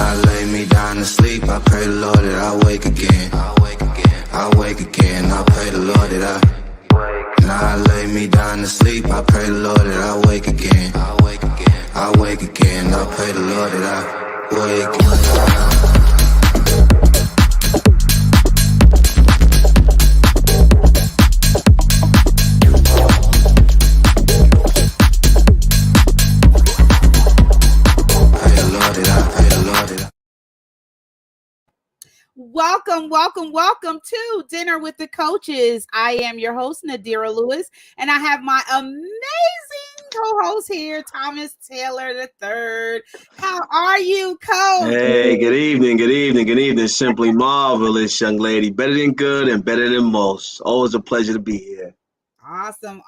I lay me down to sleep, I pray the Lord that I wake again. I wake again, I pray the Lord that I now I lay me down to sleep, I pray the Lord that I wake again. I wake again, I pray the Lord that I wake again. Welcome to Dinner with the Coaches. I am your host, Nadira Lewis, and I have my amazing co-host here, Thomas Taylor III. How are you, Coach? Hey, good evening. Simply marvelous, young lady. Better than good and better than most. Always a pleasure to be here. Awesome.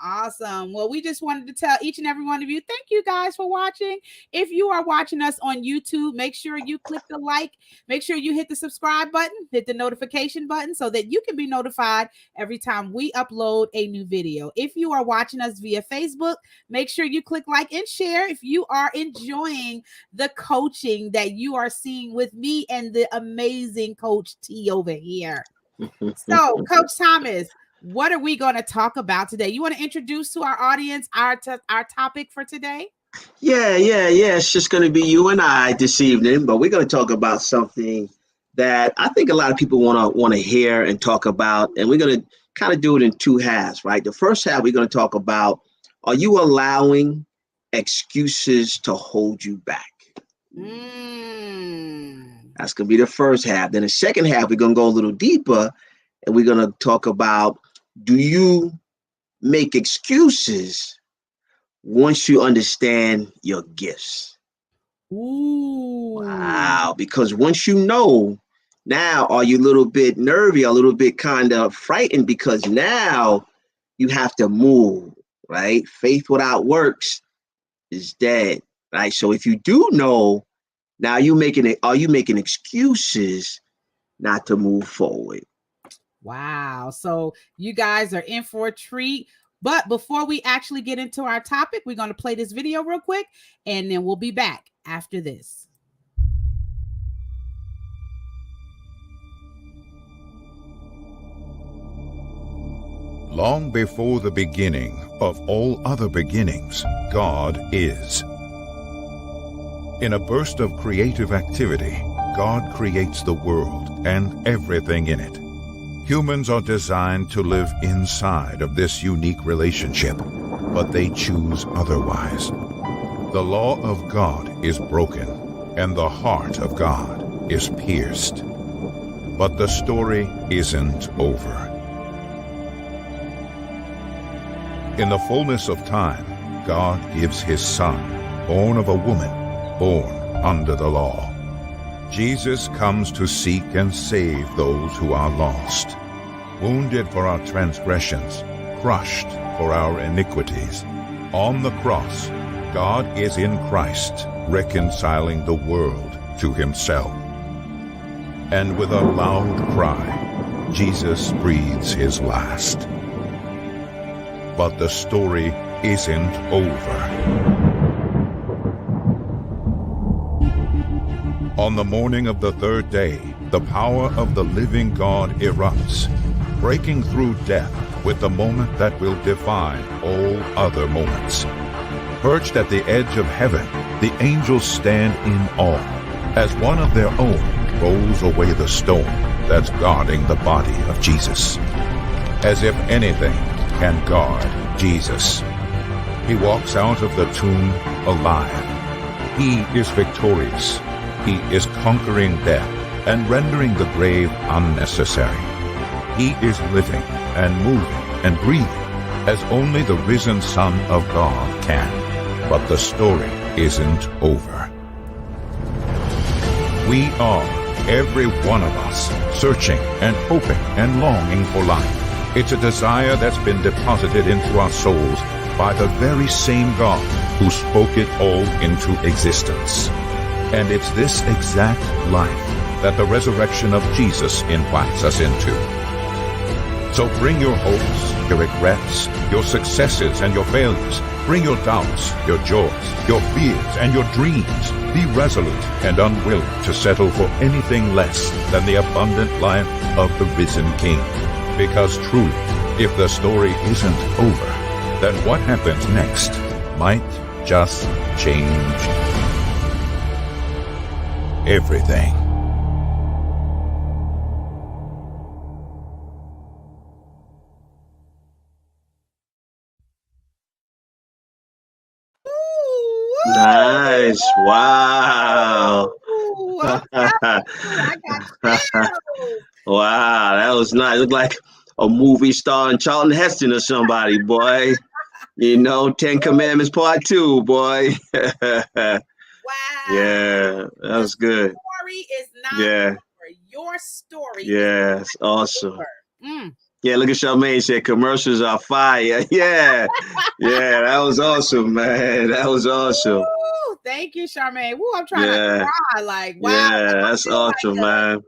Well, we just wanted to tell each and every one of you, thank you guys for watching. If you are watching us on YouTube, make sure you click the like, make sure you hit the subscribe button, hit the notification button so that you can be notified every time we upload a new video. If you are watching us via Facebook, make sure you click like and share if you are enjoying the coaching that you are seeing with me and the amazing Coach T over here. So, Coach Thomas, what are we going to talk about today? You want to introduce to our audience our topic for today? Yeah. It's just going to be you and I this evening, but we're going to talk about something that I think a lot of people want to hear and talk about, and we're going to kind of do it in two halves, right? The first half, we're going to talk about, are you allowing excuses to hold you back? That's going to be the first half. Then the second half, we're going to go a little deeper, and we're going to talk about, do you make excuses once you understand your gifts? Ooh. Wow. Because once you know, now are you a little bit nervy, a little bit kind of frightened, because now you have to move, right? Faith without works is dead, right? So if you do know, now are you making excuses not to move forward? Wow. So you guys are in for a treat. But before we actually get into our topic, we're going to play this video real quick, and then we'll be back after this. Long before the beginning of all other beginnings, God is. In a burst of creative activity, God creates the world and everything in it. Humans are designed to live inside of this unique relationship, but they choose otherwise. The law of God is broken, and the heart of God is pierced. But the story isn't over. In the fullness of time, God gives his Son, born of a woman, born under the law. Jesus comes to seek and save those who are lost. Wounded for our transgressions, crushed for our iniquities. On the cross, God is in Christ, reconciling the world to himself. And with a loud cry, Jesus breathes his last. But the story isn't over. On the morning of the third day, the power of the living God erupts, breaking through death with the moment that will define all other moments. Perched at the edge of heaven, the angels stand in awe as one of their own rolls away the stone that's guarding the body of Jesus. As if anything can guard Jesus. He walks out of the tomb alive. He is victorious. He is conquering death and rendering the grave unnecessary. He is living and moving and breathing as only the risen Son of God can. But the story isn't over. We are, every one of us, searching and hoping and longing for life. It's a desire that's been deposited into our souls by the very same God who spoke it all into existence. And it's this exact life that the resurrection of Jesus invites us into. So bring your hopes, your regrets, your successes, and your failures. Bring your doubts, your joys, your fears, and your dreams. Be resolute and unwilling to settle for anything less than the abundant life of the risen King. Because truly, if the story isn't over, then what happens next might just change everything. Nice. Wow. Ooh, I got chills. Wow, that was nice. Looked like a movie starring Charlton Heston or somebody, boy. You know, 10 Commandments Part 2, boy. Wow. Yeah, that was good. Story is not Yeah. over. Your story Yes, is awesome. over. Yeah, look at Charmaine said commercials are fire. Yeah, yeah, that was awesome, man. That was awesome. Ooh, thank you, Charmaine. Woo, I'm trying Yeah. to cry. Like, wow. Yeah, that's feel like awesome, man.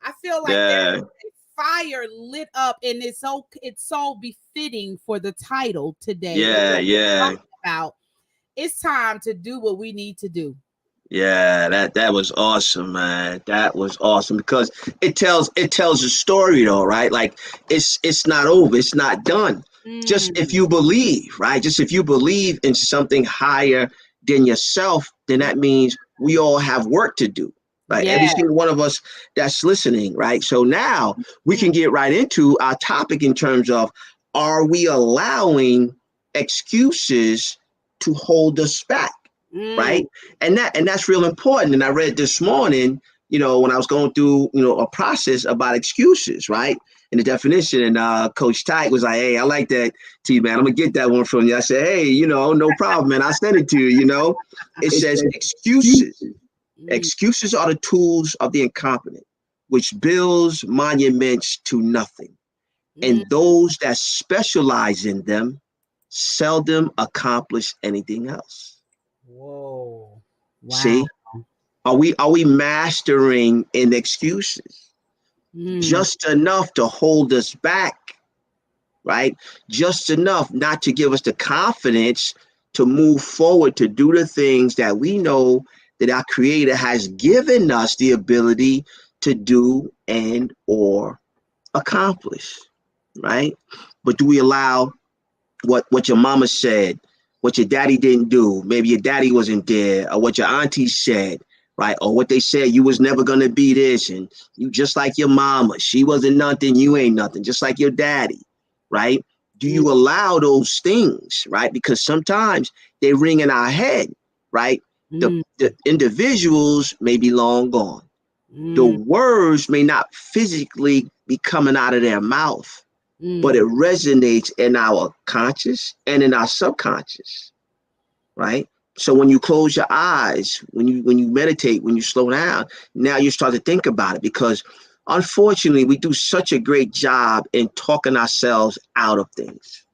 I feel like Yeah. there's a fire lit up, and it's so befitting for the title today. Yeah, What we're yeah. talking about. It's time to do what we need to do. Yeah, that was awesome, man. That was awesome because it tells a story though, right? Like it's not over, it's not done. Just if you believe, right? Just if you believe in something higher than yourself, then that means we all have work to do. Right. Every single one of us that's listening, right? So now we can get right into our topic in terms of, are we allowing excuses to hold us back? Right. And that's real important. And I read this morning, you know, when I was going through, you know, a process about excuses, right? And the definition. And Coach Tyke was like, hey, I like that, T, man. I'm gonna get that one from you. I said, hey, you know, no problem, man. I'll send it to you, you know. It says excuses. Excuses are the tools of the incompetent, which builds monuments to nothing. And those that specialize in them seldom accomplish anything else. Whoa. Wow. See, are we mastering in excuses? Just enough to hold us back, right? Just enough not to give us the confidence to move forward, to do the things that we know that our Creator has given us the ability to do and or accomplish, right? But do we allow what your mama said, what your daddy didn't do, maybe your daddy wasn't there, or what your auntie said, right? Or what they said, you was never gonna be this, and you just like your mama, she wasn't nothing, you ain't nothing, just like your daddy, right? Do you allow those things, right? Because sometimes they ring in our head, right? The individuals may be long gone. The words may not physically be coming out of their mouth, but it resonates in our conscious and in our subconscious, right? So when you close your eyes, when you meditate, when you slow down, now you start to think about it, because unfortunately we do such a great job in talking ourselves out of things.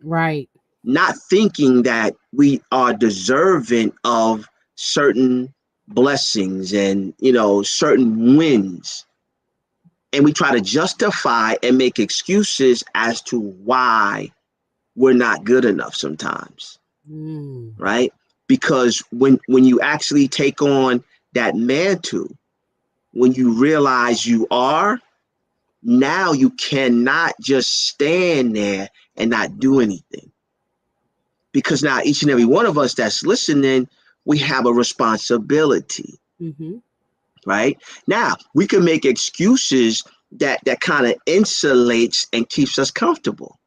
Right. Not thinking that we are deserving of certain blessings and, you know, certain wins. And we try to justify and make excuses as to why we're not good enough sometimes, right? Because when you actually take on that mantle, when you realize you are, now you cannot just stand there and not do anything. Because now each and every one of us that's listening, we have a responsibility. Right? Now, we can make excuses that kind of insulates and keeps us comfortable.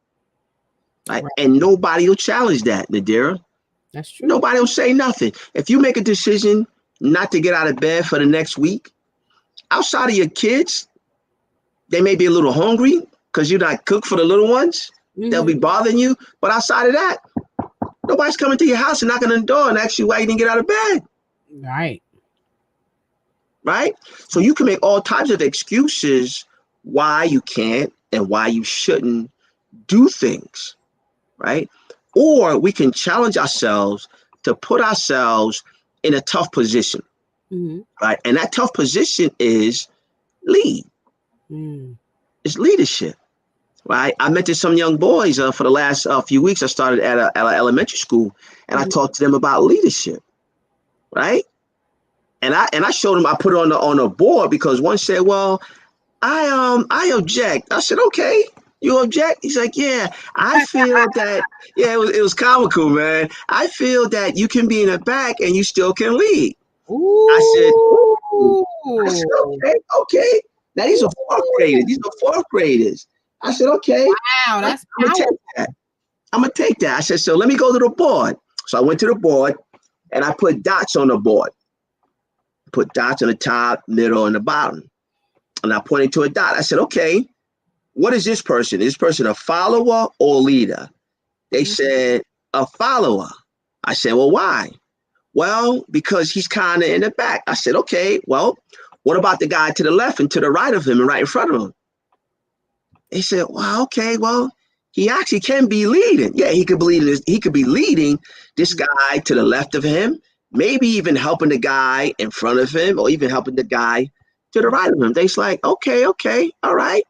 Right? And nobody will challenge that, Nadira. That's true. Nobody will say nothing. If you make a decision not to get out of bed for the next week, outside of your kids, they may be a little hungry because you're not cooked for the little ones. They'll be bothering you. But outside of that, nobody's coming to your house and knocking on the door and asking you why you didn't get out of bed. Right. Right? So you can make all types of excuses why you can't and why you shouldn't do things, right? Or we can challenge ourselves to put ourselves in a tough position, right? And that tough position is lead. It's leadership. right? I mentored some young boys for the last few weeks. I started at an elementary school, and I talked to them about leadership, right? And I showed them. I put it on a board because one said, "Well, I object." I said, "Okay, you object?" He's like, "Yeah, I feel that." Yeah, it was comical, man. I feel that you can be in the back and you still can lead. I said, "Ooh." I said, okay. Now these are fourth graders. I said, "Okay, Wow, I'm that's gonna take powerful. that. I'm gonna take that." I said, "So let me go to the board." So I went to the board and I put dots on the board. Put dots on the top, middle, and the bottom. And I pointed to a dot. I said, "Okay, what is this person? Is this person a follower or a leader?" They said, "A follower." I said, "Well, why?" "Well, because he's kind of in the back." I said, "Okay, well, what about the guy to the left and to the right of him and right in front of him?" They said, "Well, okay, well, he actually can be leading. Yeah, he could be leading this guy to the left of him, maybe even helping the guy in front of him, or even helping the guy to the right of him." They's like, okay, all right.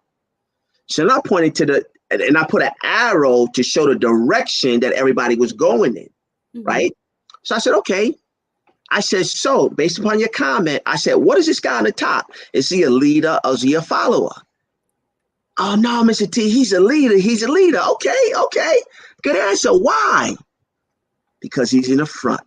So then I pointed and I put an arrow to show the direction that everybody was going in, right? So I said, okay. I said, so based upon your comment, I said, what is this guy on the top? Is he a leader or is he a follower? "Oh, no, Mr. T, he's a leader. He's a leader." Okay. Good answer. Why? Because he's in the front.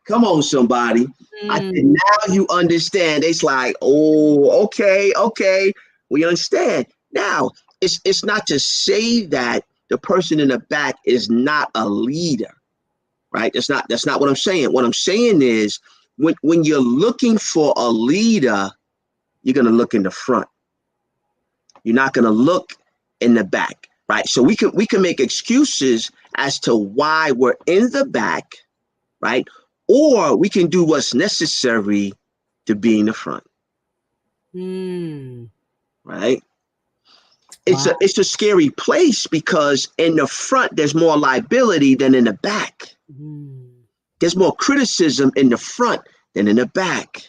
Come on, somebody. I said, now you understand. It's like, oh, okay. We understand. Now, it's not to say that the person in the back is not a leader, right? That's not what I'm saying. What I'm saying is when you're looking for a leader, you're going to look in the front. You're not going to look in the back, right? So we can make excuses as to why we're in the back, right? Or we can do what's necessary to be in the front, right? It's a scary place because in the front there's more liability than in the back. There's more criticism in the front than in the back.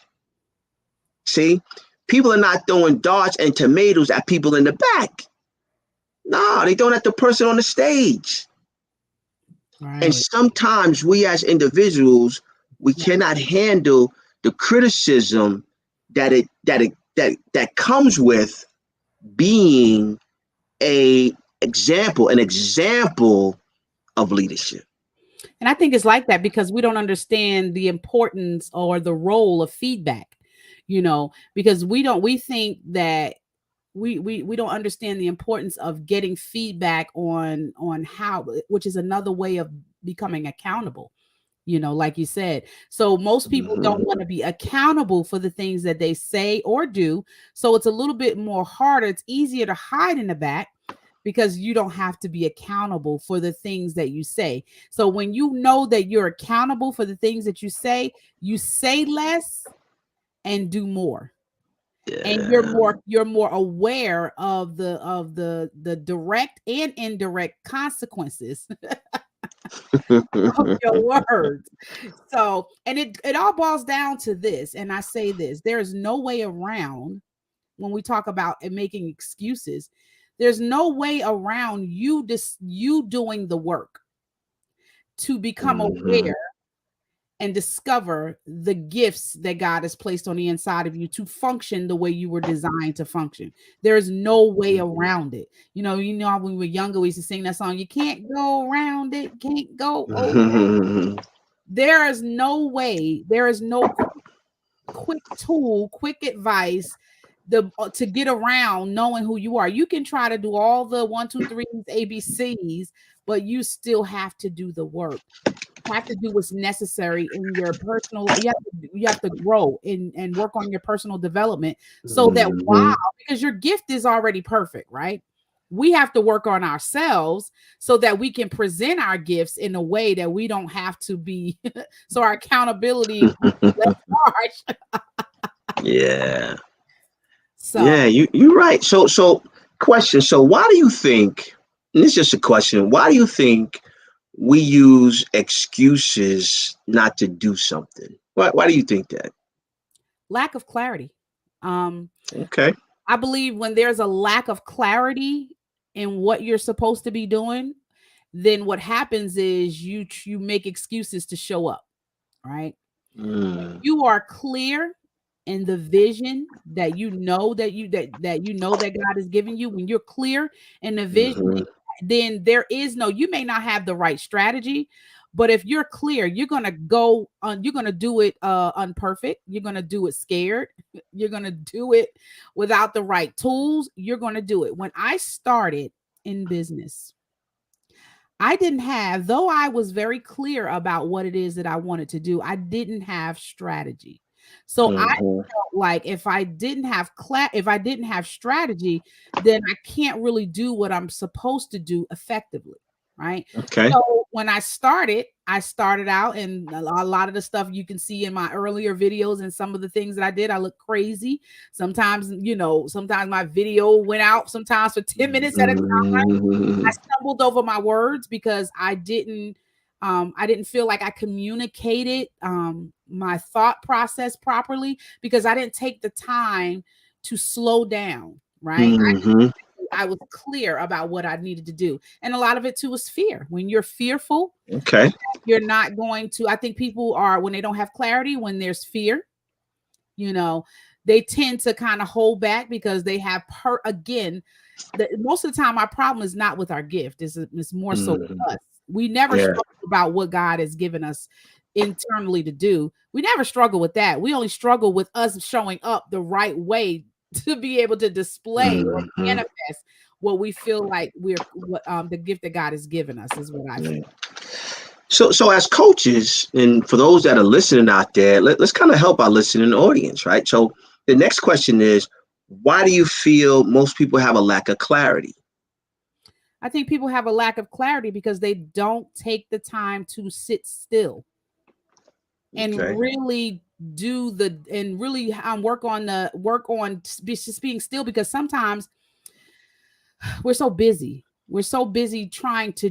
See, people are not throwing darts and tomatoes at people in the back. No, they throwing at the person on the stage. Right. And sometimes we as individuals, we cannot handle the criticism that comes with being an example of leadership. And I think it's like that because we don't understand the importance or the role of feedback, because we think that we don't understand the importance of getting feedback on how, which is another way of becoming accountable, like you said. So most people don't want to be accountable for the things that they say or do. So it's a little bit more harder. It's easier to hide in the back because you don't have to be accountable for the things that you say. So when you know that you're accountable for the things that you say less and do more. Yeah. And you're more aware of the direct and indirect consequences of your words. So, and it all boils down to this, and I say this, there is no way around when we talk about making excuses. There's no way around you doing the work to become aware and discover the gifts that God has placed on the inside of you to function the way you were designed to function. There's no way around it. When we were younger, we used to sing that song, "You can't go around it, can't go over it." There is no way. There is no quick tool, quick advice to get around knowing who you are. You can try to do all the 1, 2, 3 ABCs, but you still have to do the work. You have to do what's necessary in your personal. You have to grow and work on your personal development so that because your gift is already perfect, right? We have to work on ourselves so that we can present our gifts in a way that we don't have to be. So our accountability is less harsh. Yeah. So yeah, you're right. So question. So why do you think, and this is just a question, why do you think we use excuses not to do something? Why do you think that? Lack of clarity. Okay. I believe when there's a lack of clarity, in what you're supposed to be doing, then what happens is you make excuses to show up, right? Mm. You are clear in the vision that you know that God is giving you. When you're clear in the vision, Mhm. then there is no, you may not have the right strategy, but if you're clear, you're gonna go on, you're gonna do it unperfect, you're gonna do it scared, you're gonna do it without the right tools, you're gonna do it. When I started in business, I didn't have, though I was very clear about what it is that I wanted to do, I didn't have strategy. So I Mhm. felt like if I didn't have if I didn't have strategy, then I can't really do what I'm supposed to do effectively, right? Okay. So when I started out, and a lot of the stuff you can see in my earlier videos and some of the things that I did, I look crazy. Sometimes, sometimes my video went out sometimes for 10 minutes at a time. I Mhm. stumbled over my words because I didn't feel like I communicated my thought process properly because I didn't take the time to slow down, right? Mhm. I was clear about what I needed to do. And a lot of it too was fear. When you're fearful, Okay. you're not going to, I think people are, when they don't have clarity, when there's fear, you know, they tend to kind of hold back because they have again, most of the time our problem is not with our gift, it's more so with Mhm. us. We never Yeah. struggle about what God has given us internally to do. We never struggle with that. We only struggle with us showing up the right way to be able to display or Mhm. manifest what we feel like the gift that God has given us is what I Yeah. feel. So as coaches, and for those that are listening out there, let's kind of help our listening audience, right? So the next question is, why do you feel most people have a lack of clarity? I think people have a lack of clarity because they don't take the time to sit still and Okay. really work on just being still, because sometimes we're so busy. We're so busy trying to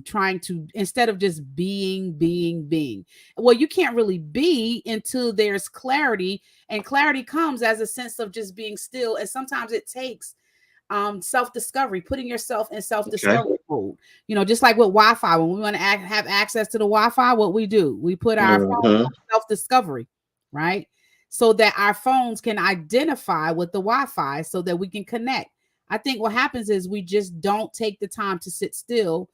trying to, instead of just being. Well, you can't really be until there's clarity, and clarity comes as a sense of just being still. And sometimes it takes self-discovery, putting yourself in Okay. self-discovery mode. Just like with Wi-Fi, when we want to have access to the Wi-Fi, what we do, we put our phone Mhm. on self-discovery, right? So that our phones can identify with the Wi-Fi so that we can connect. I think what happens is we just don't take the time to sit still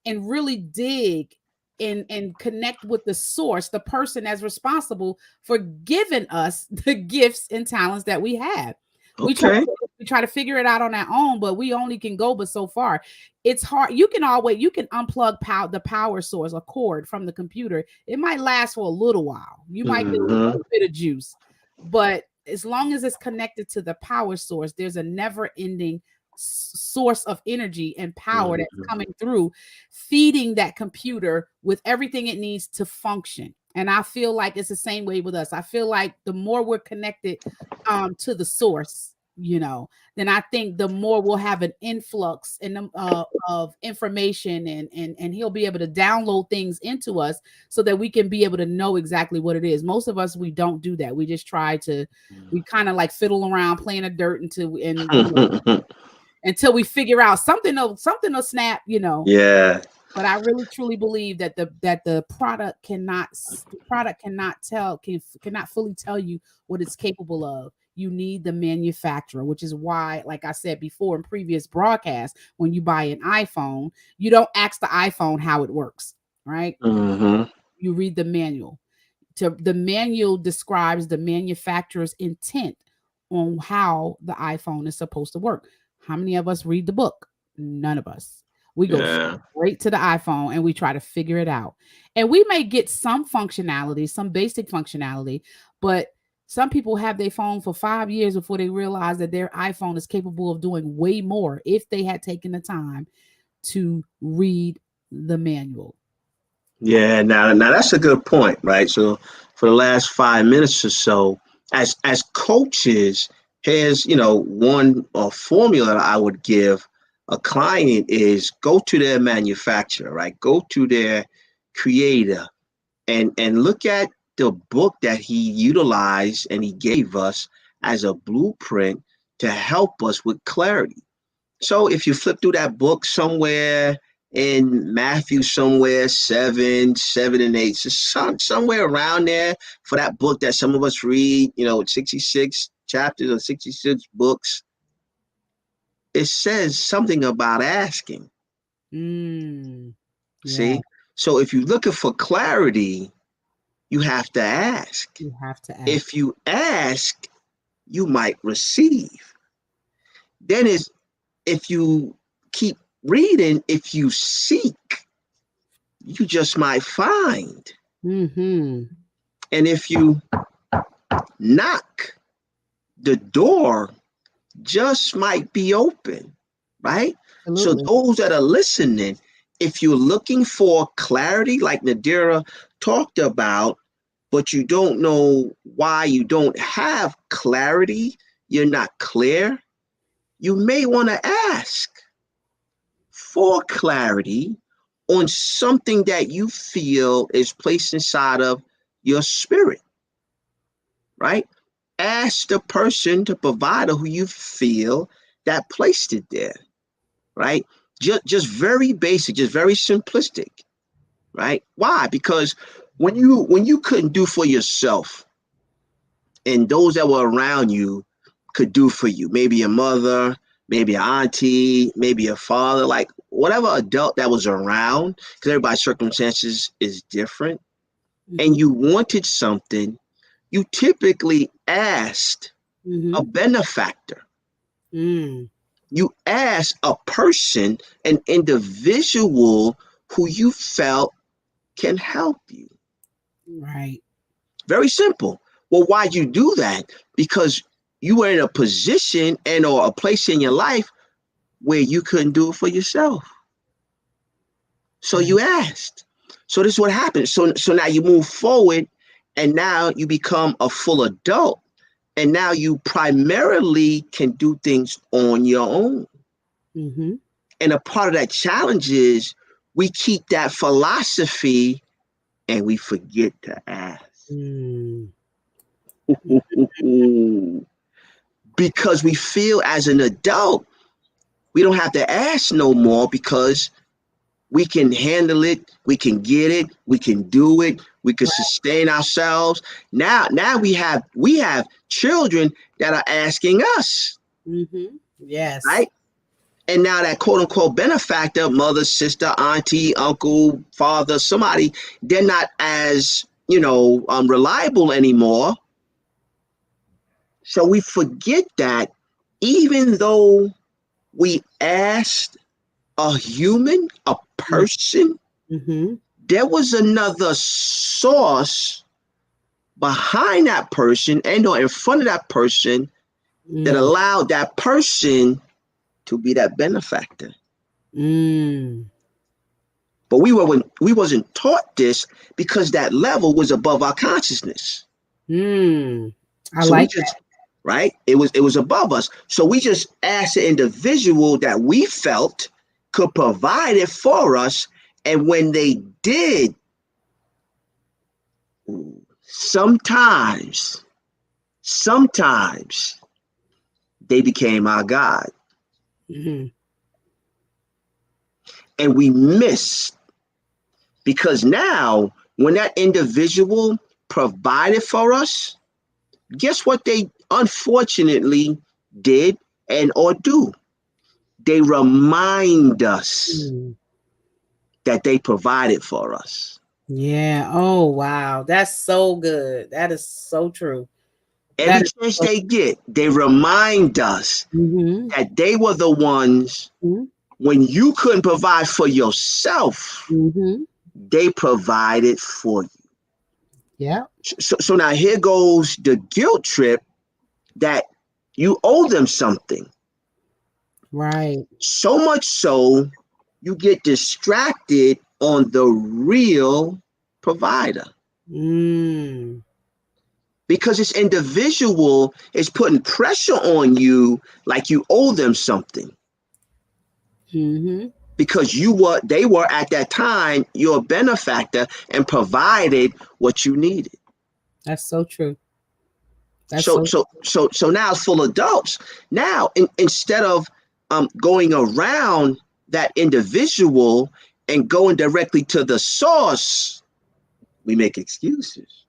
and really dig and connect with the source, the person that's responsible for giving us the gifts and talents that we have. We try Okay. we try to figure it out on our own, but we only can go but so far. It's hard. You can unplug the power source, a cord from the computer. It might last for a little while. You might get a Mhm. little bit of juice, but as long as it's connected to the power source, there's a never-ending source of energy and power that's Mhm. coming through, feeding that computer with everything it needs to function. And I feel like it's the same way with us. I feel like the more we're connected to the source, then I think the more we'll have an influx of information, and he'll be able to download things into us so that we can be able to know exactly what it is. Most of us, we don't do that. We just we kind of like fiddle around playing the dirt until we figure out something will snap. Yeah. But I really truly believe that the product cannot fully tell you what it's capable of. You need the manufacturer, which is why, like I said before in previous broadcasts, when you buy an iPhone, you don't ask the iPhone how it works, right? Mhm. You read the manual. The manual describes the manufacturer's intent on how the iPhone is supposed to work. How many of us read the book? None of us. We go Yeah. straight to the iPhone and we try to figure it out. And we may get some functionality, some basic functionality, but some people have their phone for 5 years before they realize that their iPhone is capable of doing way more if they had taken the time to read the manual. Yeah. Now that's a good point, right? So for the last 5 minutes or so, as coaches, here's one formula I would give a client is go to their manufacturer, right? Go to their creator and look at the book that he utilized and he gave us as a blueprint to help us with clarity. So if you flip through that book somewhere in Matthew, somewhere 7, 7 and 8, so somewhere around there for that book that some of us read, 66 chapters or 66 books, it says something about asking. Yeah. See? So if you're looking for clarity, you have to ask. You have to ask. If you ask, you might receive. Then if you keep reading, if you seek, you just might find. Mm-hmm. And if you knock, the door just might be open, right? Absolutely. So those that are listening, if you're looking for clarity, like Nadira talked about, but you don't know why you don't have clarity, you're not clear, you may want to ask for clarity on something that you feel is placed inside of your spirit, right? Ask the person, the provider who you feel that placed it there, right? Just very basic, just very simplistic, right? Why? Because when you couldn't do for yourself, and those that were around you could do for you, maybe your mother, maybe an auntie, maybe a father, like whatever adult that was around, because everybody's circumstances is different, and you wanted something, you typically asked a benefactor. You asked a person, an individual who you felt can help you. Right. Very simple. Well, why'd you do that? Because you were in a position and or a place in your life where you couldn't do it for yourself. So you asked. So this is what happened. So now you move forward, and now you become a full adult, and now you primarily can do things on your own. And a part of that challenge is we keep that philosophy and we forget to ask. Because we feel as an adult, we don't have to ask no more because we can handle it, we can get it, we can do it, we can sustain ourselves. Now we have children that are asking us. Yes. Right? And now that quote unquote benefactor, mother, sister, auntie, uncle, father, somebody, they're not as, reliable anymore. So we forget that even though we asked a human, a person, there was another source behind that person and or in front of that person that allowed that person to be that benefactor. But we wasn't taught this because that level was above our consciousness. I like that. Right? It was above us. So we just asked the individual that we felt could provide it for us. And when they did, sometimes they became our God. And we missed, because now when that individual provided for us, guess what they unfortunately did and or do? They remind us that they provided for us. Yeah. Oh, wow. That's so good. That is so true. Every chance they get, they remind us that they were the ones when you couldn't provide for yourself, they provided for you. Yeah. So now here goes the guilt trip that you owe them something. Right. So much so you get distracted on the real provider. Because this individual is putting pressure on you like you owe them something. Because they were at that time your benefactor and provided what you needed. That's so true. So now it's full adults. Now instead of going around that individual and going directly to the source, we make excuses.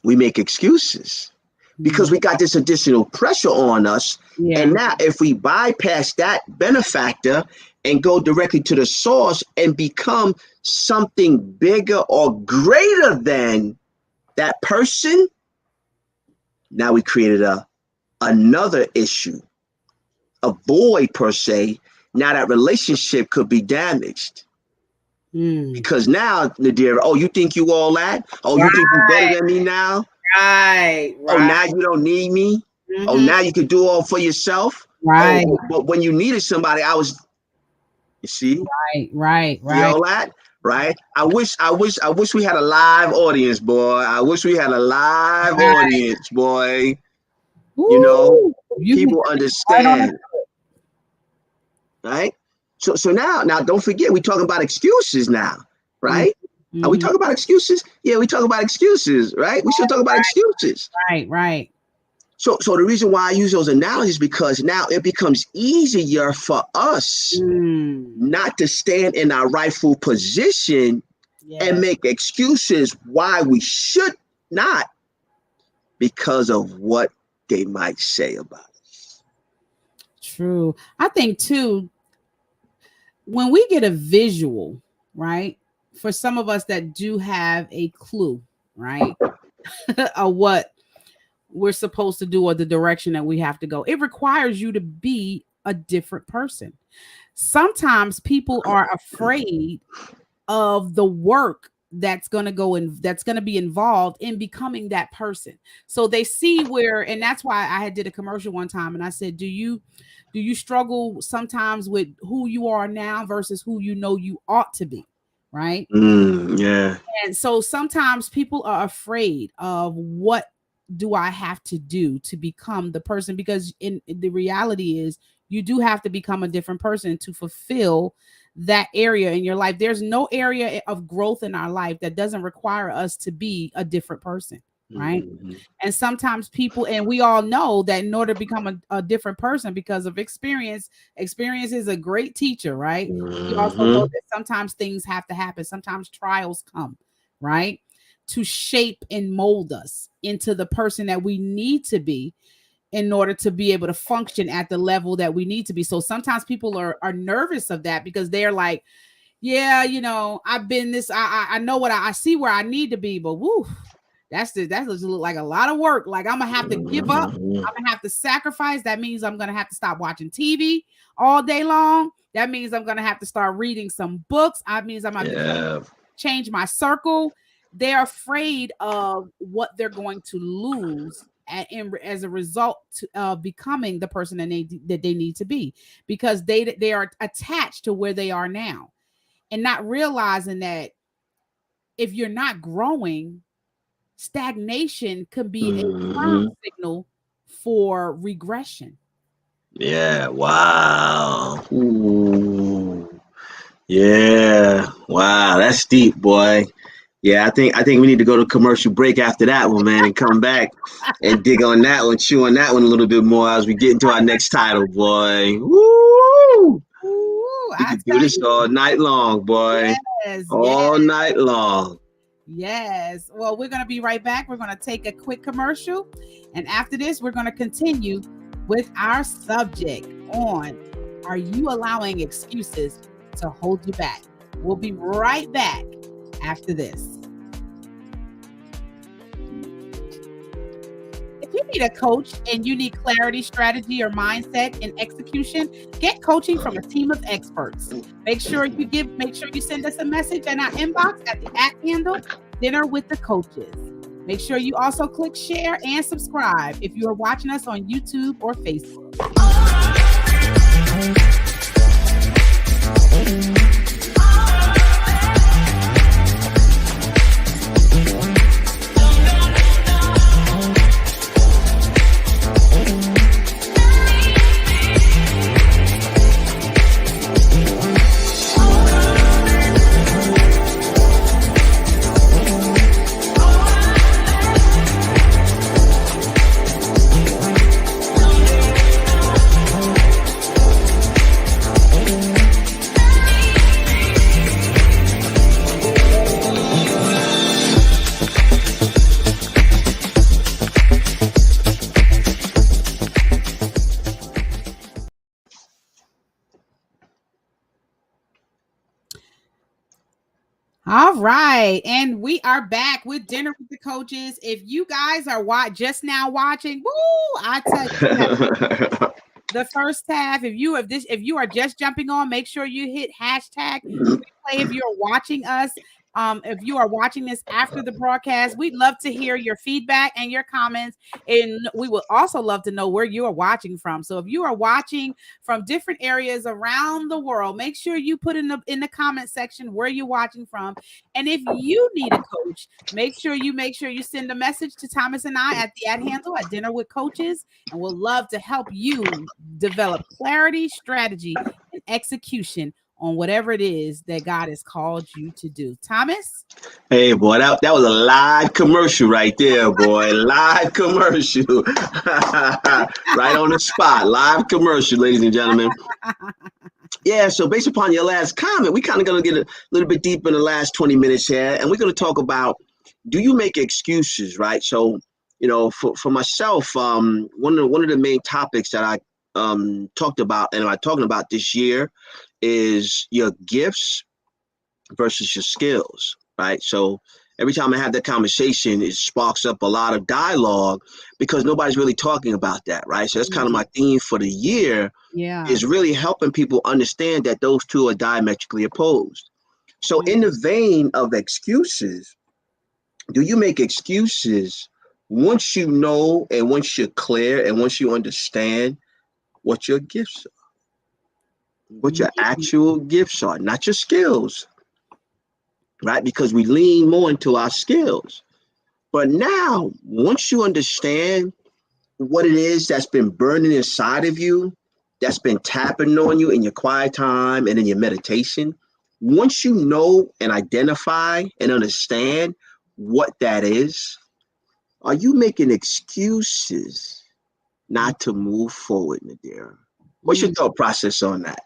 We make excuses because we got this additional pressure on us. Yeah. And now if we bypass that benefactor and go directly to the source and become something bigger or greater than that person, now we created another issue, a void per se. Now that relationship could be damaged. Because now, Nadira, oh, you think you all that? Oh, you think you're better than me now? Right. Oh, now you don't need me? Oh, now you can do all for yourself? Right. Oh, but when you needed somebody, I was, you see? Right. You all that? Right? I wish we had a live audience, boy. I wish we had a live audience, boy. Ooh, you know, people understand. Right? So now don't forget, we talking about excuses now, right? Are we talking about excuses? Yeah, we talk about excuses, right? We should talk about excuses. Right. So the reason why I use those analogies, because now it becomes easier for us not to stand in our rightful position and make excuses why we should not, because of what they might say about us. True. I think too, when we get a visual, right, for some of us that do have a clue, right, of what we're supposed to do or the direction that we have to go, it requires you to be a different person. Sometimes people are afraid of the work that's going to be involved in becoming that person. So they see where, and that's why I did a commercial one time and I said, do you struggle sometimes with who you are now versus who you know you ought to be? Right. Yeah. And so sometimes people are afraid of what do I have to do to become the person, because in the reality is you do have to become a different person to fulfill that area in your life. There's no area of growth in our life that doesn't require us to be a different person. Right. And sometimes people, and we all know that in order to become a different person because of experience is a great teacher. Right. We also know that sometimes things have to happen. Sometimes trials come, right, to shape and mold us into the person that we need to be in order to be able to function at the level that we need to be. So sometimes people are nervous of that because they're like, yeah, you know, I've been this, I know what I see where I need to be, but woo, that looks like a lot of work. Like I'm gonna have to give up. I'm gonna have to sacrifice. That means I'm gonna have to stop watching TV all day long. That means I'm gonna have to start reading some books. That means I'm gonna change my circle. They're afraid of what they're going to lose as a result of becoming the person that they need to be, because they are attached to where they are now and not realizing that if you're not growing, stagnation could be a firm signal for regression. Yeah. Wow. Ooh. Yeah. Wow. That's deep, boy. Yeah, I think we need to go to commercial break after that one, man, and come back and dig on that one, chew on that one a little bit more as we get into our next title, boy. Woo! We can do this all night long, boy. All night long. Yes. Well, we're going to be right back. We're going to take a quick commercial. And after this, we're going to continue with our subject on, are you allowing excuses to hold you back? We'll be right back after this. If you need a coach and you need clarity, strategy, or mindset and execution, get coaching from a team of experts. Make sure you send us a message in our inbox at the @ Dinner with the Coaches. Make sure you also click share and subscribe if you are watching us on YouTube or Facebook. All right, and we are back with Dinner with the Coaches. If you guys are just now watching, woo, I tell you, the first half. If you are just jumping on, make sure you hit hashtag replay if you're watching us. If you are watching this after the broadcast, we'd love to hear your feedback and your comments. And we would also love to know where you are watching from. So if you are watching from different areas around the world, make sure you put in the comment section where you're watching from. And if you need a coach, make sure you send a message to Thomas and I at the @handle at Dinner with Coaches, and we'll love to help you develop clarity, strategy, and execution on whatever it is that God has called you to do. Thomas? Hey, boy, that was a live commercial right there, boy. Live commercial. Right on the spot. Live commercial, ladies and gentlemen. Yeah, so based upon your last comment, we kind of going to get a little bit deep in the last 20 minutes here, and we're going to talk about, do you make excuses, right? So, you know, for myself, one of the main topics that I talked about and I'm talking about this year is your gifts versus your skills, right? So every time I have that conversation, it sparks up a lot of dialogue because nobody's really talking about that, right? So that's kind of my theme for the year, is really helping people understand that those two are diametrically opposed. So in the vein of excuses, do you make excuses once you know and once you're clear and once you understand what your gifts are? What your actual gifts are, not your skills, right? Because we lean more into our skills. But now, once you understand what it is that's been burning inside of you, that's been tapping on you in your quiet time and in your meditation, once you know and identify and understand what that is, are you making excuses not to move forward, Nadira? What's your thought process on that?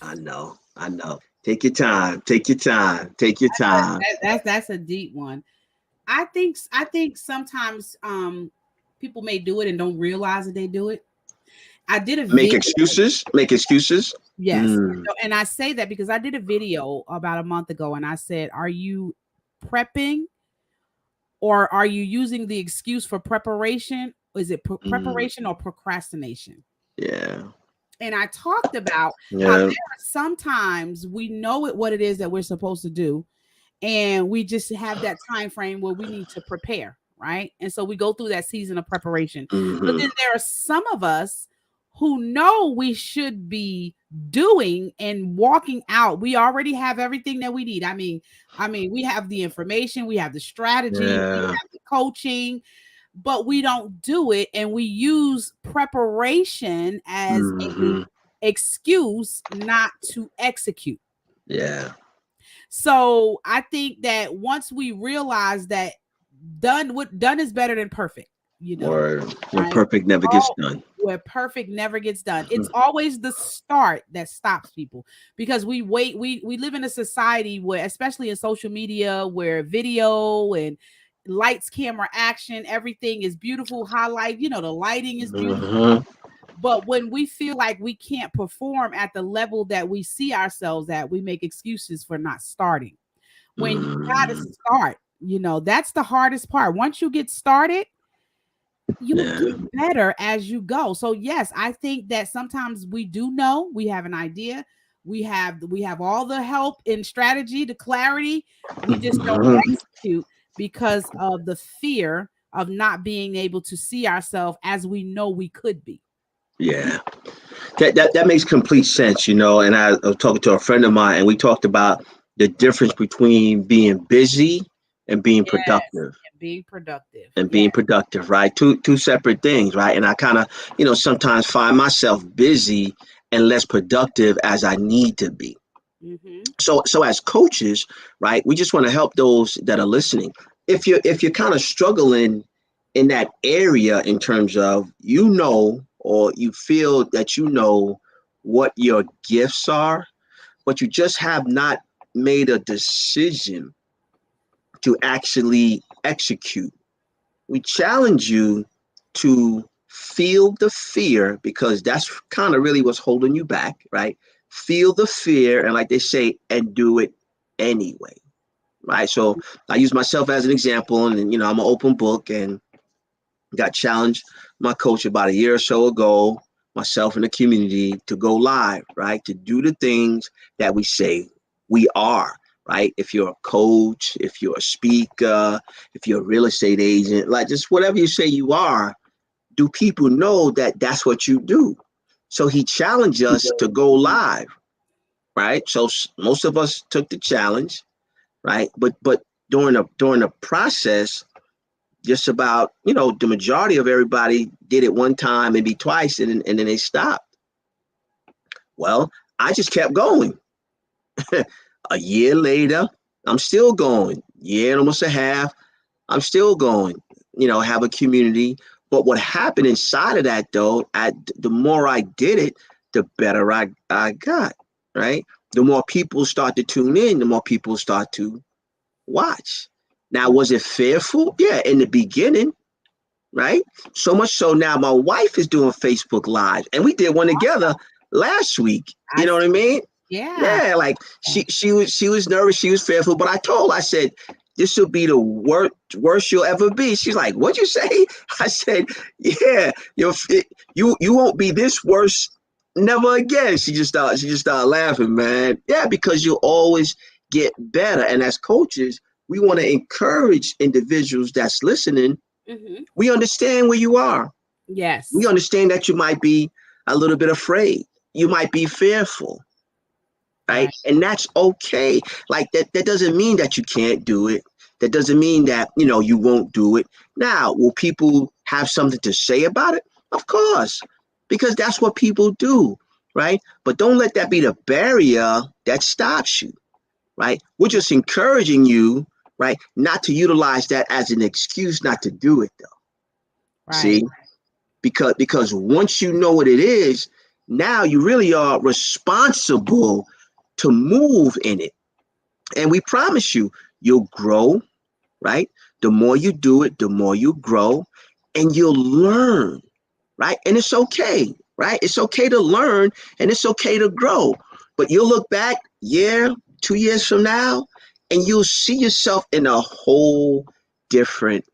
I know. Take your time. That's a deep one. I think sometimes people may do it and don't realize that they do it. I did a Make video. excuses. Yes. And I say that because I did a video about a month ago and I said, are you prepping or are you using the excuse for preparation? Is it preparation or procrastination? Yeah. And I talked about how there are sometimes we know what it is that we're supposed to do, and we just have that time frame where we need to prepare, right? And so we go through that season of preparation. But then there are some of us who know we should be doing and walking out. We already have everything that we need. I mean, we have the information, we have the strategy, we have the coaching, but we don't do it, and we use preparation as an excuse not to execute. Yeah. So I think that once we realize that done is better than perfect, you know, or when perfect never gets done. Where perfect never gets done. It's always the start that stops people, because we live in a society where, especially in social media, where video and lights, camera, action, everything is beautiful, highlight, the lighting is beautiful. But when we feel like we can't perform at the level that we see ourselves at, we make excuses for not starting. When you gotta start, that's the hardest part. Once you get started, you get better as you go. So yes, I think that sometimes we do know, we have an idea, we have all the help and strategy, the clarity, we just don't execute because of the fear of not being able to see ourselves as we know we could be. Yeah, that makes complete sense, and I was talking to a friend of mine, and we talked about the difference between being busy and being productive. Being productive. And being productive, right? Two separate things, right? And I kind of, sometimes find myself busy and less productive as I need to be. So as coaches, right, we just want to help those that are listening. If you're kind of struggling in that area in terms of, or you feel that what your gifts are, but you just have not made a decision to actually execute, we challenge you to feel the fear, because that's kind of really what's holding you back, right? feel the fear, and like they say, and do it anyway. Right. So I use myself as an example, and I'm an open book, and got challenged my coach about a year or so ago, myself and the community, to go live, right? To do the things that we say we are, right? If you're a coach, if you're a speaker, if you're a real estate agent, like just whatever you say you are, do people know that that's what you do? So he challenged us to go live, right? So most of us took the challenge, right? But during the process, just about, the majority of everybody did it one time, maybe twice, and then they stopped. Well, I just kept going. A year later, I'm still going. Year and almost a half, I'm still going. Have a community. But what happened inside of that, though, the more I did it, the better I got, right? The more people start to tune in, the more people start to watch. Now, was it fearful? Yeah, in the beginning, right? So much so now my wife is doing Facebook Live, and we did one together last week. You know what I mean? Yeah. Like she was nervous, she was fearful, but I told her, I said, this will be the worst you'll ever be. She's like, what'd you say? I said, yeah, you won't be this worse never again. She just started laughing, man. Yeah, because you'll always get better. And as coaches, we want to encourage individuals that's listening. We understand where you are. Yes. We understand that you might be a little bit afraid. You might be fearful. Right? And that's okay. Like that doesn't mean that you can't do it. That doesn't mean that, you won't do it. Now, will people have something to say about it? Of course, because that's what people do, right? But don't let that be the barrier that stops you, right? We're just encouraging you, right, not to utilize that as an excuse not to do it, though. Right. See? Because once you know what it is, now you really are responsible to move in it. And we promise you'll grow, right? The more you do it, the more you grow, and you'll learn, right? And it's okay, right? It's okay to learn, and it's okay to grow. But you'll look back 2 years from now, and you'll see yourself in a whole different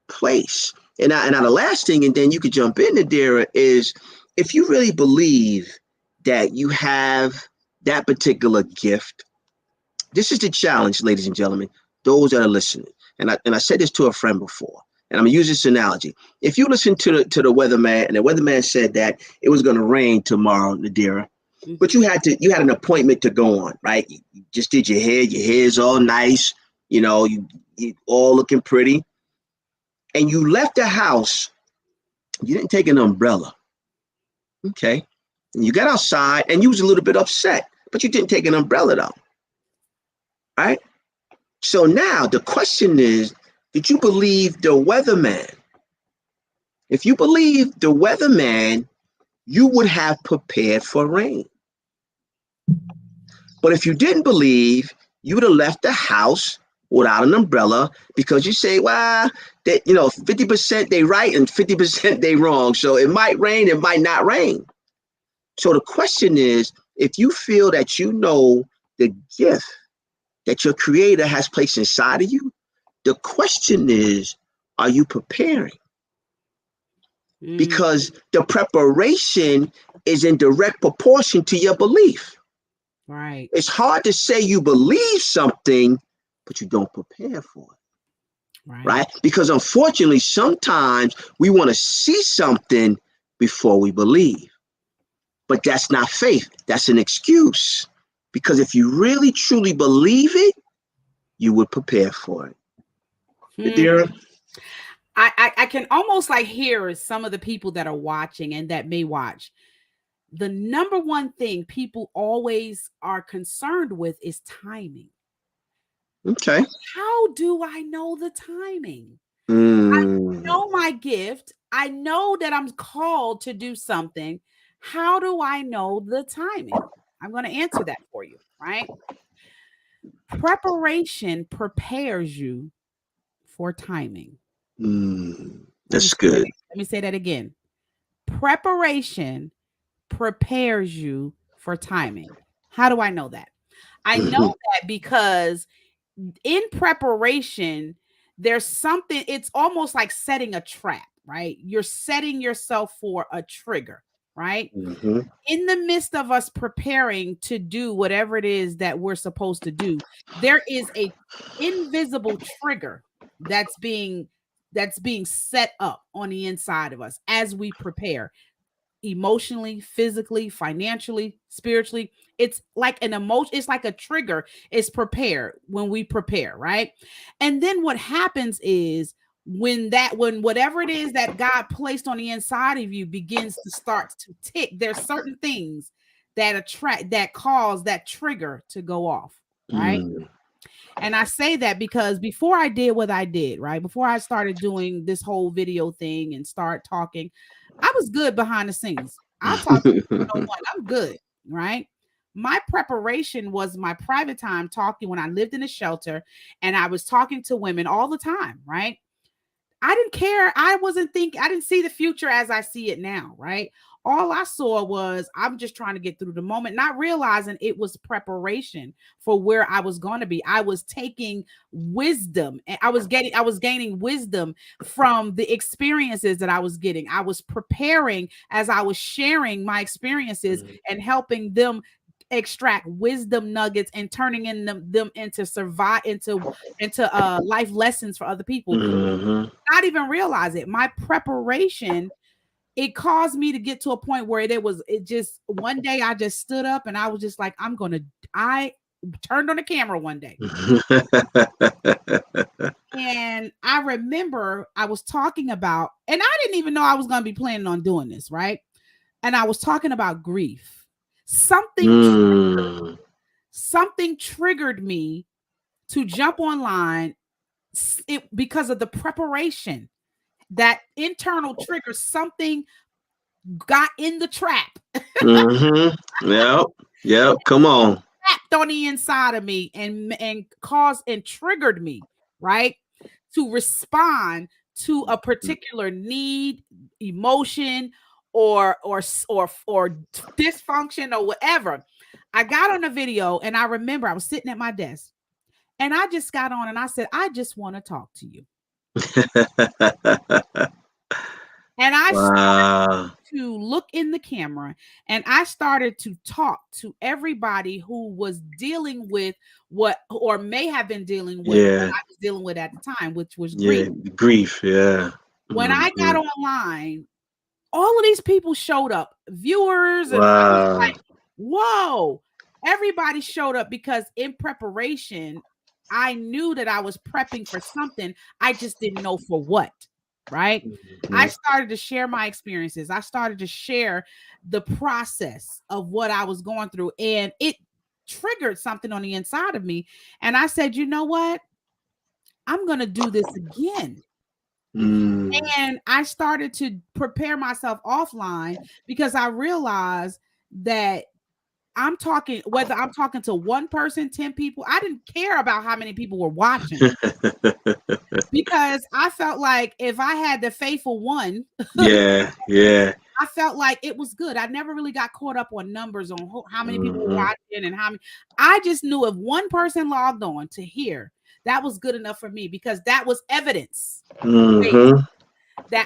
place. And now the last thing, and then you could jump in, Nadira, is if you really believe that you have that particular gift, this is the challenge, ladies and gentlemen, those that are listening. And I said this to a friend before, and I'm gonna use this analogy. If you listen to the weatherman, and the weatherman said that it was gonna rain tomorrow, Nadira, but you had an appointment to go on, right? You just did your hair's all nice, you all looking pretty, and you left the house. You didn't take an umbrella, okay? And you got outside, and you was a little bit upset, but you didn't take an umbrella though. Right? So now the question is, did you believe the weatherman? If you believe the weatherman, you would have prepared for rain. But if you didn't believe, you would have left the house without an umbrella, because you say, well, that 50% they right and 50% they wrong. So it might rain, it might not rain. So the question is, if you feel that you know the gift that your creator has placed inside of you, the question is, are you preparing? Because the preparation is in direct proportion to your belief. Right. It's hard to say you believe something, but you don't prepare for it. Right? Because unfortunately, sometimes we want to see something before we believe. But that's not faith. That's an excuse. Because if you really truly believe it, you would prepare for it. Nadira? I can almost like hear some of the people that are watching and that may watch. The number one thing people always are concerned with is timing. Okay. How do I know the timing? I know my gift. I know that I'm called to do something. How do I know the timing? I'm going to answer that for you, right? Preparation prepares you for timing. That's good. Let me say that again. Preparation prepares you for timing. How do I know that? I know that because in preparation, there's something, it's almost like setting a trap, right? You're setting yourself for a trigger, right? In the midst of us preparing to do whatever it is that we're supposed to do, there is a invisible trigger that's being set up on the inside of us as we prepare, emotionally, physically, financially, spiritually. It's like an emotion, it's like a trigger is prepared when we prepare, right? And then what happens is when whatever it is that God placed on the inside of you begins to start to tick, there's certain things that cause that trigger to go off, right? And I say that because before I did what I did, right? Before I started doing this whole video thing and start talking, I was good behind the scenes. I'll talk to you one-on-one. I'm good, right? My preparation was my private time talking when I lived in a shelter and I was talking to women all the time, right? I didn't care. I didn't see the future as I see it now, right? All I saw was I'm just trying to get through the moment, not realizing it was preparation for where I was going to be. I was taking wisdom and I was gaining wisdom from the experiences that I was getting. I was preparing as I was sharing my experiences and helping them extract wisdom nuggets and turning them into life lessons for other people. Not even realize it. My preparation, it caused me to get to a point where one day I just stood up and I was just like, I turned on the camera one day. And I remember I was talking about, and I didn't even know I was going to be planning on doing this, right? And I was talking about grief. Something triggered me to jump online because of the preparation. That internal trigger, something got in the trap. Yep. Come on. Trapped on the inside of me and caused and triggered me, right? To respond to a particular need, emotion, or dysfunction or whatever. I got on a video and I remember I was sitting at my desk and I just got on and I said, I just want to talk to you. And I started to look in the camera and I started to talk to everybody who was dealing with or may have been dealing with what I was dealing with at the time, which was grief. When I got online, all of these people showed up, viewers, and I was like, whoa, everybody showed up because in preparation, I knew that I was prepping for something. I just didn't know for what, right? I started to share my experiences. I started to share the process of what I was going through, and it triggered something on the inside of me. And I said, you know what? I'm going to do this again. And I started to prepare myself offline because I realized that whether I'm talking to one person, 10 people, I didn't care about how many people were watching because I felt like if I had the faithful one, I felt like it was good. I never really got caught up on numbers on how many people were watching and how many. I just knew if one person logged on to hear, that was good enough for me because that was evidence that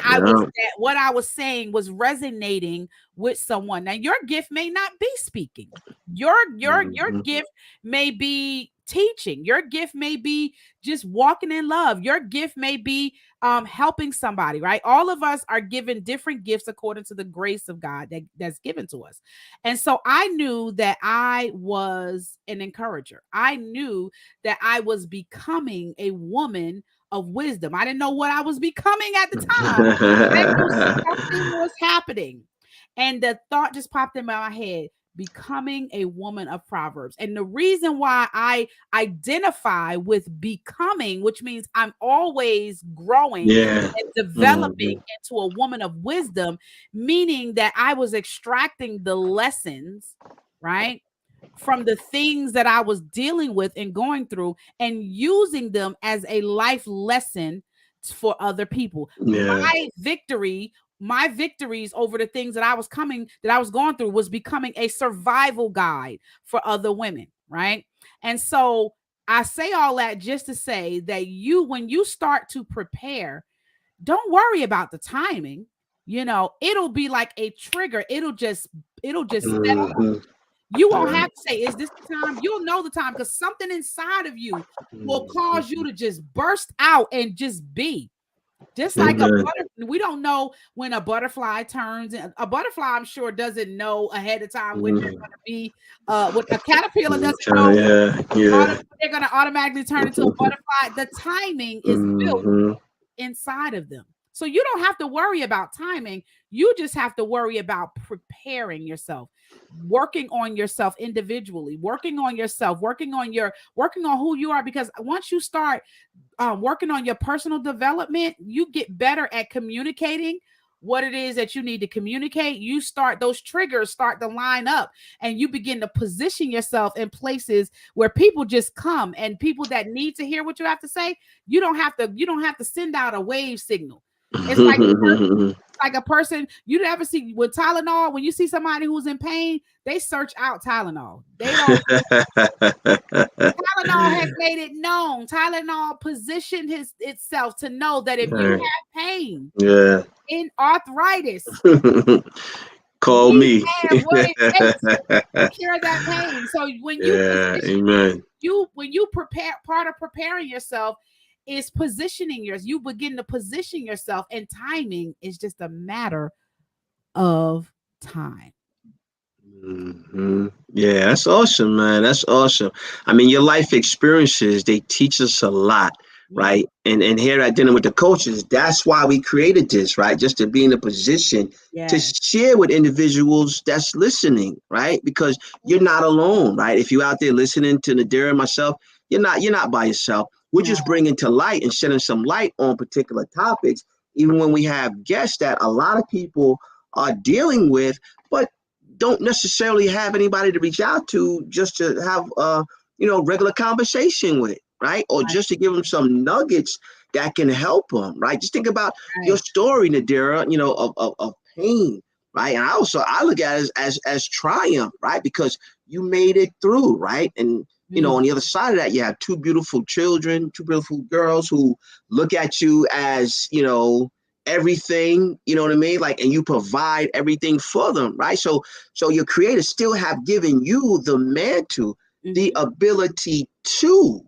what I was saying was resonating with someone. Now, your gift may not be speaking. Your gift may be teaching. Your gift may be just walking in love. Your gift may be helping somebody, right? All of us are given different gifts according to the grace of God that's given to us. And so I knew that I was an encourager. I knew that I was becoming a woman of wisdom. I didn't know what I was becoming at the time. I knew something was happening. And the thought just popped in my head, becoming a woman of Proverbs. And the reason why I identify with becoming, which means I'm always growing and developing into a woman of wisdom, meaning that I was extracting the lessons, right, from the things that I was dealing with and going through and using them as a life lesson for other people. My victory my victories over the things that I was going through was becoming a survival guide for other women, right? And so I say all that just to say that when you start to prepare, don't worry about the timing. It'll be like a trigger. It'll just set up. You won't have to say, is this the time? You'll know the time, because something inside of you will cause you to just burst out and just be. Just like we don't know when a butterfly turns. A butterfly, I'm sure, doesn't know ahead of time when they're going to be. What a caterpillar doesn't know. They're going to automatically turn into a butterfly. The timing is built inside of them. So you don't have to worry about timing. You just have to worry about preparing yourself, working on yourself individually, working on yourself, working on who you are. Because once you start working on your personal development, you get better at communicating what it is that you need to communicate. Those triggers start to line up, and you begin to position yourself in places where people just come, and people that need to hear what you have to say. You don't have to send out a wave signal. It's like a person you never see with Tylenol. When you see somebody who's in pain, they search out Tylenol. They don't. Tylenol has made it known. Tylenol positioned itself to know that if you have pain, in arthritis, call me. What it takes to cure that pain. So when you prepare, part of preparing yourself is positioning you begin to position yourself, and timing is just a matter of time. Yeah, that's awesome, man. That's awesome. I mean, your life experiences, they teach us a lot, right? And here at Dinner with the Coaches, that's why we created this, right? Just to be in a position to share with individuals that's listening, right? Because you're not alone, right? If you're out there listening to Nadira and myself, you're not by yourself. We're just bringing to light and shedding some light on particular topics, even when we have guests that a lot of people are dealing with, but don't necessarily have anybody to reach out to just to have regular conversation with, right? Or just to give them some nuggets that can help them, right? Just think about your story, Nadira, of pain, right? And I look at it as triumph, right? Because you made it through, right? And on the other side of that, you have two beautiful children, two beautiful girls who look at you as, everything, you know what I mean? Like, and you provide everything for them, right? So your creator still have given you the mantle, the ability to,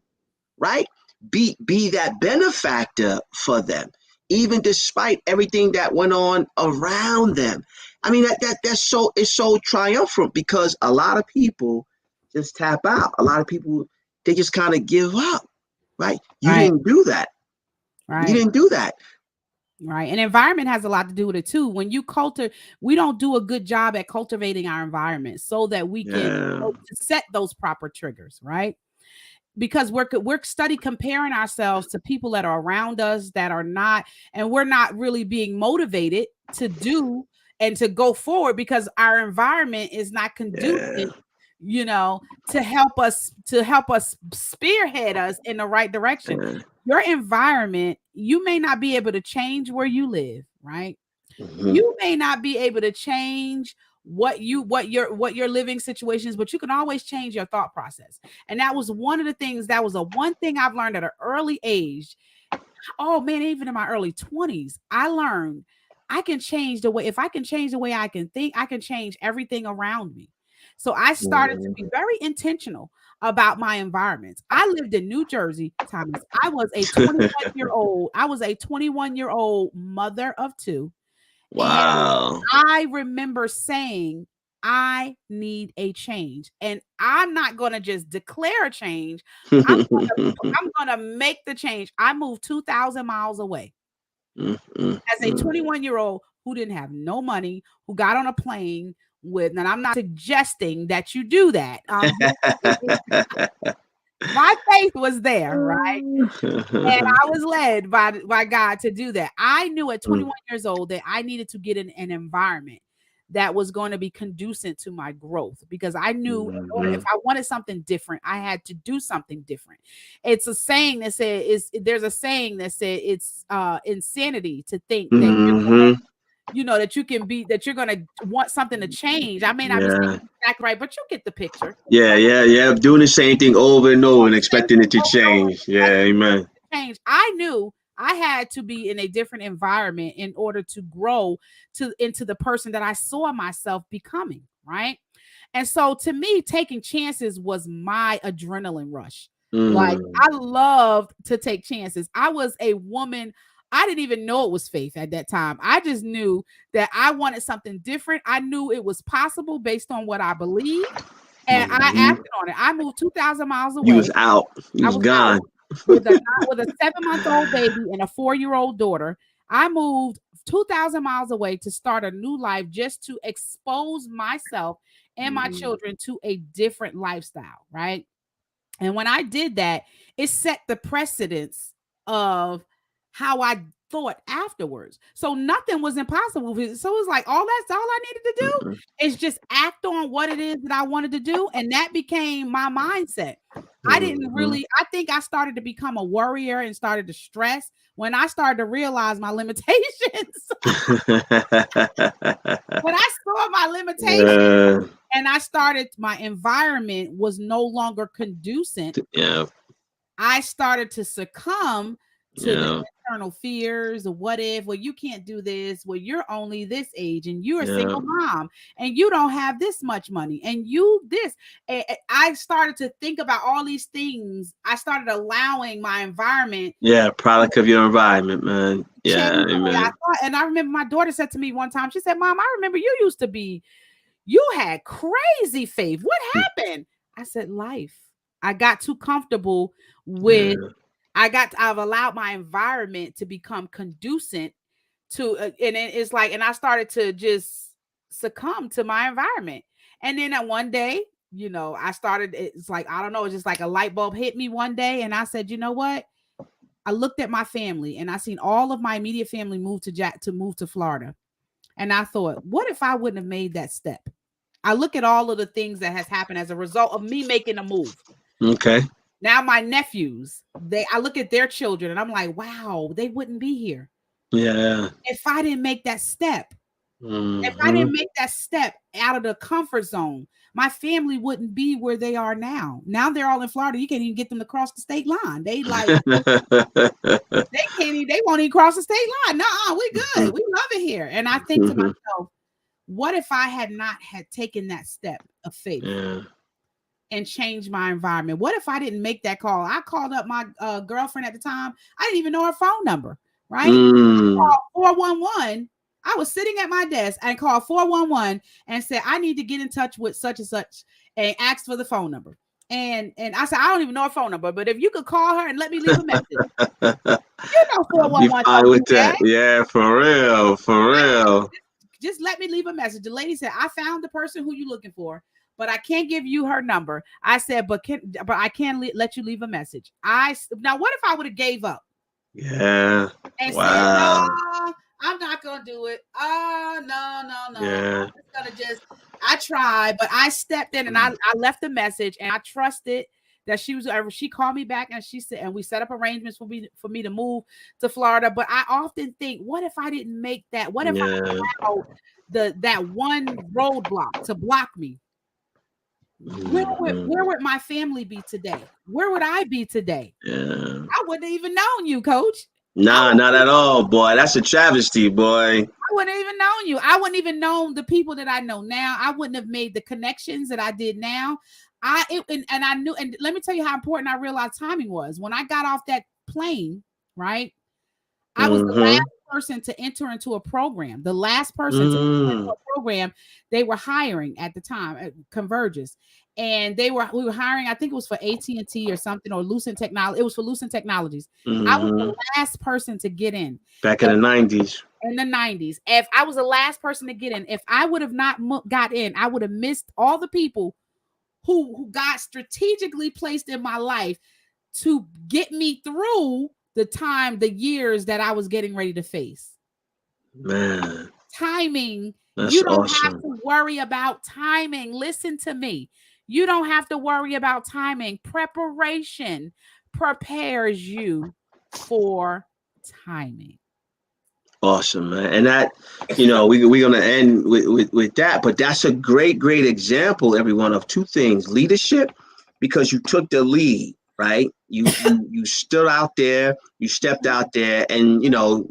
right? Be that benefactor for them, even despite everything that went on around them. I mean, it's so triumphant, because a lot of people just tap out. A lot of people, they just kind of give up, right? You didn't do that. Right. You didn't do that. Right. And environment has a lot to do with it too. When you we don't do a good job at cultivating our environment so that we can set those proper triggers, right? Because we're comparing ourselves to people that are around us that are not, and we're not really being motivated to do and to go forward, because our environment is not conducive to help us spearhead us in the right direction. Your environment, you may not be able to change where you live, right? You may not be able to change what your living situation is, but you can always change your thought process. And that was one of the things, one thing I've learned at an early age. Oh man, even in my early 20s, I learned I can change the way, if I can change the way I can think, I can change everything around me. So I started to be very intentional about my environments. I lived in New Jersey, Thomas. I was a 21-year-old mother of two. Wow. And I remember saying, I need a change. And I'm not going to just declare a change. I'm going to make the change. I moved 2,000 miles away as a 21-year-old who didn't have no money, who got on a plane and I'm not suggesting that you do that. My faith was there, right? And I was led by God to do that. I knew at 21 years old that I needed to get in an environment that was going to be conducive to my growth, because I knew if I wanted something different, I had to do something different. It's a saying that said, there's a saying that said it's insanity to think that that you can be, that you're going to want something to change. I may not be saying exactly right, but you get the picture. Yeah. Doing the same thing over and over and expecting it to change. Yeah, amen. Change. I knew I had to be in a different environment in order to grow into the person that I saw myself becoming, right? And so to me, taking chances was my adrenaline rush. Like, I loved to take chances. I was a woman. I didn't even know it was faith at that time. I just knew that I wanted something different. I knew it was possible based on what I believed, and I acted on it. I moved 2,000 miles away. You was out. You was gone. Out with a 7-month-old baby and a 4-year-old daughter. I moved 2,000 miles away to start a new life, just to expose myself and my children to a different lifestyle, right? And when I did that, it set the precedence of how I thought afterwards. So nothing was impossible. So it was like, that's all I needed to do is just act on what it is that I wanted to do. And that became my mindset. I think I started to become a worrier and started to stress when I started to realize my limitations. When I saw my limitations and my environment was no longer conducive. I started to succumb to the internal fears of what if, well, you can't do this, well, you're only this age and you're a single mom and you don't have this much money and you this. And I started to think about all these things. I started allowing my environment. Product of your environment, man. Amen. And I remember my daughter said to me one time, she said, Mom, I remember you had crazy faith. What happened? I said, life. I got too comfortable with I've allowed my environment to become conducive to, and it's like, and I started to just succumb to my environment. And then one day, it's like, I don't know, it's just like a light bulb hit me one day. And I said, you know what? I looked at my family and I seen all of my immediate family move to Florida. And I thought, what if I wouldn't have made that step? I look at all of the things that has happened as a result of me making a move. Okay. Now my nephews, I look at their children and I'm like, wow, they wouldn't be here. Yeah. If I didn't make that step, if I didn't make that step out of the comfort zone, my family wouldn't be where they are now. Now they're all in Florida. You can't even get them to cross the state line. They they won't even cross the state line. No, we good. We love it here. And I think to myself, what if I had not taken that step of faith? And change my environment? What if I didn't make that call? I called up my girlfriend at the time. I didn't even know her phone number, right? I called 411. I was sitting at my desk and called 411 and said, I need to get in touch with such and such, and asked for the phone number. And I said, I don't even know her phone number, but if you could call her and let me leave a message. 411. Fine with that. Yeah, for real. Just let me leave a message. The lady said, I found the person who you're looking for, but I can't give you her number. I said, but I can let you leave a message. Now, what if I would have gave up? Yeah. And said, no, I'm not gonna do it. Oh, no. Yeah. I'm just gonna I tried, but I stepped in and I left a message and I trusted that she called me back and she said, and we set up arrangements for me to move to Florida. But I often think, what if I didn't make that? What if I allowed that one roadblock to block me? Where would my family be today? Where would I be today? I wouldn't have even known you, Coach. Nah, not at all, boy. That's a travesty, boy. I wouldn't have even known you. I wouldn't even known the people that I know now. I wouldn't have made the connections that I did now. I knew, and let me tell you how important I realized timing was. When I got off that plane, right? I was the last person to enter into a program. The last person to enter into a program they were hiring at the time at Convergys. And we were hiring, I think it was for AT&T or something, or Lucent Technology. It was for Lucent Technologies. I was the last person to get in. Back in the 90s. In the 90s. If I was the last person to get in, if I would have not got in, I would have missed all the people who got strategically placed in my life to get me through the years that I was getting ready to face. Man. Timing. That's you don't awesome. have to worry about timing. Listen to me. You don't have to worry about timing. Preparation prepares you for timing. Awesome, man. And that, we're gonna end with that. But that's a great example, everyone, of two things: leadership, because you took the lead, right? You stood out there, you stepped out there, and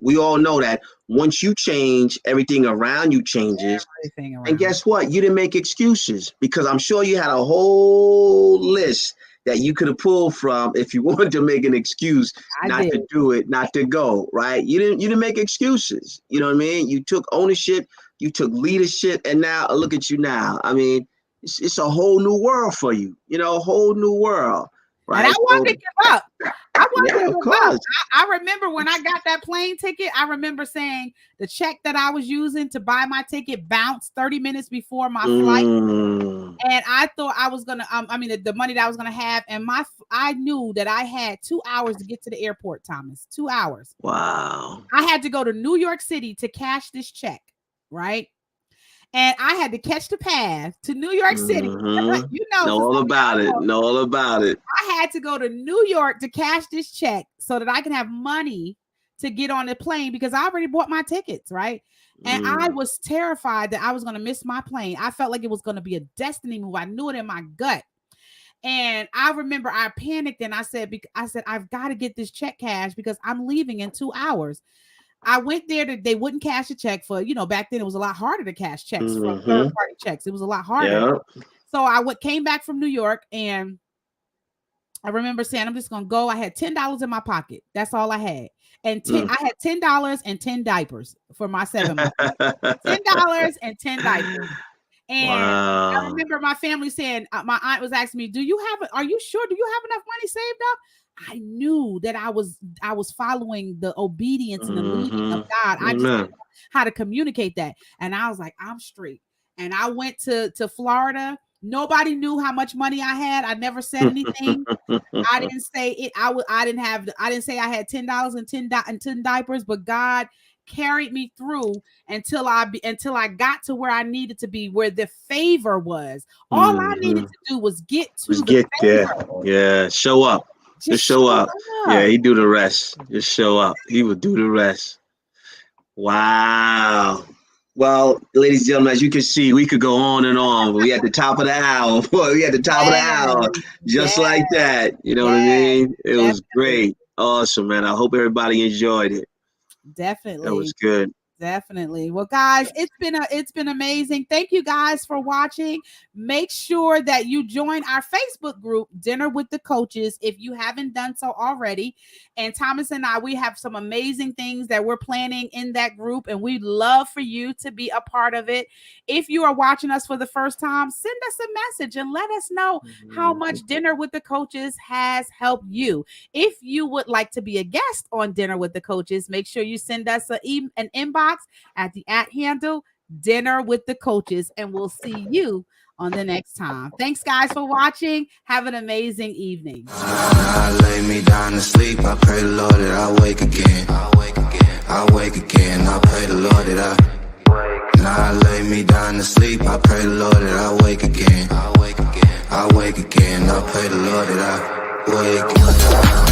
we all know that once you change, everything around you changes. And guess what? You didn't make excuses, because I'm sure you had a whole list that you could have pulled from if you wanted to make an excuse to do it, not to go, right? You didn't make excuses. You know what I mean? You took ownership, you took leadership, and now look at you now. I mean, it's a whole new world for you, a whole new world. Right. And I wanted to give up. I remember when I got that plane ticket, I remember saying the check that I was using to buy my ticket bounced 30 minutes before my flight. And I thought I was going to, the money that I was going to have. And I knew that I had 2 hours to get to the airport, Thomas. 2 hours. Wow. I had to go to New York City to cash this check. Right. And I had to catch the path to New York City. Know all about it. Know all about it. I had to go to New York to cash this check so that I can have money to get on the plane, because I already bought my tickets, right? And I was terrified that I was going to miss my plane. I felt like it was going to be a destiny move. I knew it in my gut. And I remember I panicked and I said, I've got to get this check cashed because I'm leaving in 2 hours. I went there they wouldn't cash a check for, back then it was a lot harder to cash checks from third party checks. It was a lot harder. Yeah. So I came back from New York, and I remember saying, I'm just going to go. I had $10 in my pocket. That's all I had. And I had $10 and 10 diapers for my 7 months. $10 and 10 diapers. And I remember my family saying, my aunt was asking me, are you sure? Do you have enough money saved up? I knew that I was following the obedience and the leading of God. I just didn't know how to communicate that. And I was like, I'm straight. And I went to Florida. Nobody knew how much money I had. I never said anything. I didn't say it. I didn't say I had $10 and 10 diapers, but God carried me through until I got to where I needed to be, where the favor was. All I needed to do was get there. Yeah, show up. Just show up. Yeah, he do the rest. Just show up. He will do the rest. Wow. Well, ladies and gentlemen, as you can see, we could go on and on, but we at the top of the hour. We at the top of the hour, just like that. You know what I mean? It was great. Awesome, man. I hope everybody enjoyed it. Definitely. That was good. Definitely. Well, guys, it's been amazing. Thank you guys for watching. Make sure that you join our Facebook group, Dinner with the Coaches, if you haven't done so already. And Thomas and I, we have some amazing things that we're planning in that group, and we'd love for you to be a part of it. If you are watching us for the first time, send us a message and let us know how much Dinner with the Coaches has helped you. If you would like to be a guest on Dinner with the Coaches, make sure you send us an inbox at the @handle Dinner with the Coaches, and we'll see you on the next time. Thanks, guys, for watching. Have an amazing evening. I lay me down to sleep. I pray the Lord that I wake again. I wake again. I pray the Lord that I lay me down to sleep. I pray the Lord that I wake again. I wake again. I pray the Lord that I wake.